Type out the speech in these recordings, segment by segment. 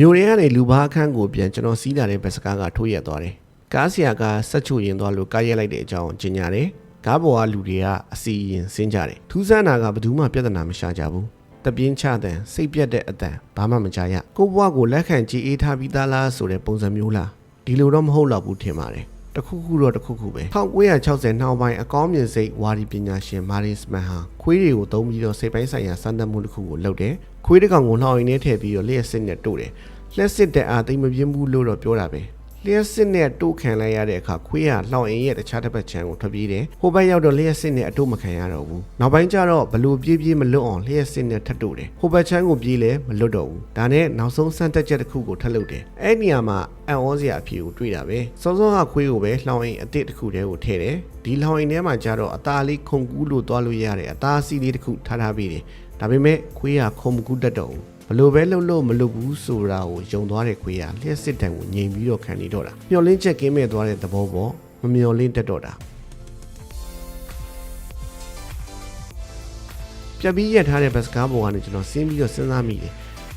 မျိုးရင်းကနေလူဘာအခန်းကိုပြန်ကျွန်တော်စီးလာတဲ့ဘက်စကားကထိုးရက်သွားတယ်ကားဆရာကဆက်ချိုရင်သွားလို့ကားရက်လိုက်တဲ့အကြောင်းကျင်ညာတယ်ကားပေါ်ကလူတွေကအစီရင်ဆင်းကြတယ်ထူးဆန်းတာကဘယ်သူမှပြဿနာမရှာကြဘူးတပြင်းချတဲ့စိတ်ပြတ်တဲ့အတန်ဘာမှမကြားရကိုဘွားကိုလက်ခံကြည်အေးထားပြီးသားလားဆိုတဲ့ပုံစံမျိုးလားဒီလိုတော့မဟုတ်တော့ဘူးထင်ပါတယ်တခုခုတော့တခုခုပဲ1960နှောင်းပိုင်းအကောင်းမြင်စိတ်ဝါဒီပညာရှင်မာရီစမန်ဟာခွေးတွေကိုသုံးပြီးတော့စိတ်ပိုင်းဆိုင်ရာစမ်းသပ်မှုတစ်ခုကိုလုပ်တယ်ခွေးတစ်ကောင်ကိုနှောင်ရင်းနဲ့ထည့်ပြီးတော့လျှက်စစ်နဲ့တို့တယ်လျှက်စစ်တဲ့အားသိမပြင်းဘူးလို့တော့ပြောတာပဲလျှက်စစ်နဲ့တို့ခံလိုက်ရတဲ့အခါခွေးကလှောင်အင်းရဲ့တခြားတစ်ပတ်ချမ်းကိုထွက်ပြေးတယ်ဟိုဘက်ရောက်တော့လျှက်စစ်နဲ့အတို့မခံရတော့ဘူးနောက်ပိုင်းကျတော့ဘလို့ပြေးမလွတ်အောင်လျှက်စစ်နဲ့ထပ်တို့တယ်ဟိုဘက်ချမ်းကိုပြေးလဲမလွတ်တော့ဘူးဒါနဲ့နောက်ဆုံးစမ်းတက်ချက်တစ်ခုကိုထပ်လုပ်တယ်အဲ့နေရာမှာအံ့ဩစရာအဖြစ်ကိုတွေ့တာပဲစောစောကခွေးကိုပဲလှောင်အင်းအစ်စ်တစ်ခုတည်းကိုထည့်တယ်ဒီလှောင်အင်းထဲမှာကျတော့အသားလေးခုန်ကူးလို့သွားလို့ရတဲ့အသားစီးလေးတစ်ခုထားပေးတယ်ဒါပေမဲ့ခွေးကခုန်မကူးတတ်တော့ဘူးဘလို့ပဲလှုပ်လို့မလုပ်ဘူးဆိုတာကိုယုံသွားတဲ့ခွေးကလျှက်စစ်တံကိုငြိမ်ပြီးတော့ခံနေတော့တာမျောလင်းချက်ကင်းမဲ့သွားတဲ့သဘောပေါ့မမျောလင်းတတ်တော့တာပြပြီးရထားတဲ့ဘတ်စကားပေါ်ကနေကျွန်တော်ဆင်းပြီးတော့စဉ်းစားမိတယ်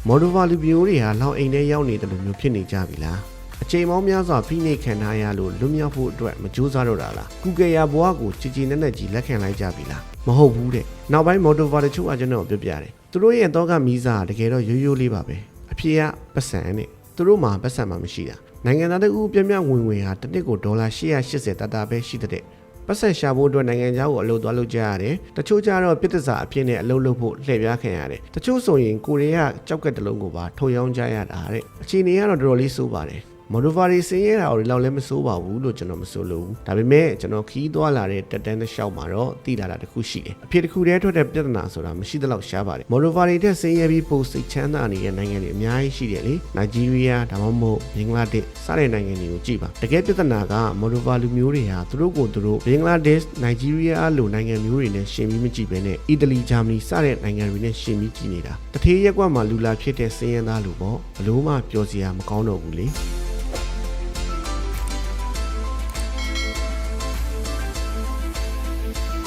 မော်ဒိုဗာလူမျိုးတွေဟာလောင်အိမ်ထဲရောက်နေတယ်လို့မျိုးဖြစ်နေကြပြီလားအချိန်ပေါင်းများစွာဖိနှိပ်ခံထားရလို့လွတ်မြောက်ဖို့အတွက်မကြိုးစားတော့တာလားကူကယ်ယာဘွားကိုကြည်ကြည်နက်နက်ကြီးလက်ခံလိုက်ကြပြီလားမဟုတ်ဘူးတဲ့နောက်ပိုင်းမော်ဒိုဗာတချို့အကျွန်တော်ပြောပြတယ်သူတို့ရဲ့တော့ကမီးစာတကယ်တော့ရိုးရိုးလေးပါပဲအဖေကပတ်စံနဲ့သူတို့မှာပတ်စံမှမရှိတာနိုင်ငံသားတို့ပြပြဝင်ဝင်ဟာတစ်နှစ်ကိုဒေါ်လာ880တတာပဲရှိတဲ့ပတ်စံရှာဖို့အတွက်နိုင်ငံခြားကိုအလုပ်သွားလုပ်ကြရတယ်တချို့ကျတော့ပြည်သစာအဖြစ်နဲ့အလုပ်လုပ်ဖို့လှည့်ပြားခံရတယ်တချို့ဆိုရင်ကိုရီးယားကြောက်ကက်တလုံးကိုပါထုတ်ရောင်းကြရတာတဲ့အခြေအနေကတော့တော်တော်လေးဆိုးပါတယ်မော်ဒိုဗာရီစင်းရဲတာကိုလောက်လည်းမစိုးပါဘူးလို့ကျွန်တော်မဆိုလို့ဘူးဒါပေမဲ့ကျွန်တော်ခီးသွားလာတဲ့တက်တန်းတစ်လျှောက်မှာတော့တိလာတာတစ်ခုရှိတယ်အဖြစ်တစ်ခုတည်းထွက်တဲ့ပြဿနာဆိုတာမရှိသလောက်ရှားပါတယ်မော်ဒိုဗာရီတဲ့စင်းရဲပြီးပိုစိတ်ချမ်းသာနေတဲ့နိုင်ငံတွေအများကြီးရှိတယ်လေနိုင်ဂျီးရီးယားဒါမှမဟုတ်ဘင်္ဂလားဒေ့ရှ်စတဲ့နိုင်ငံတွေကိုကြည့်ပါတကယ်ပြဿနာကမော်ဒိုဗာလူမျိုးတွေဟာသူတို့ကိုယ်သူတို့ဘင်္ဂလားဒေ့ရှ်နိုင်ဂျီးရီးယားလိုနိုင်ငံမျိုးတွေနဲ့ရှင်ပြီးမကြည့်ဘဲနဲ့အီတလီဂျာမနီစတဲ့နိုင်ငံတွေနဲ့ရှင်ပြီးကြည့်နေတာတထေးရက်ကွက်မှာလူလာဖြစ်တဲ့စင်းရဲသားလူပေါ့ဘလို့မှပြောစရာမကောင်းတော့ဘူးလေ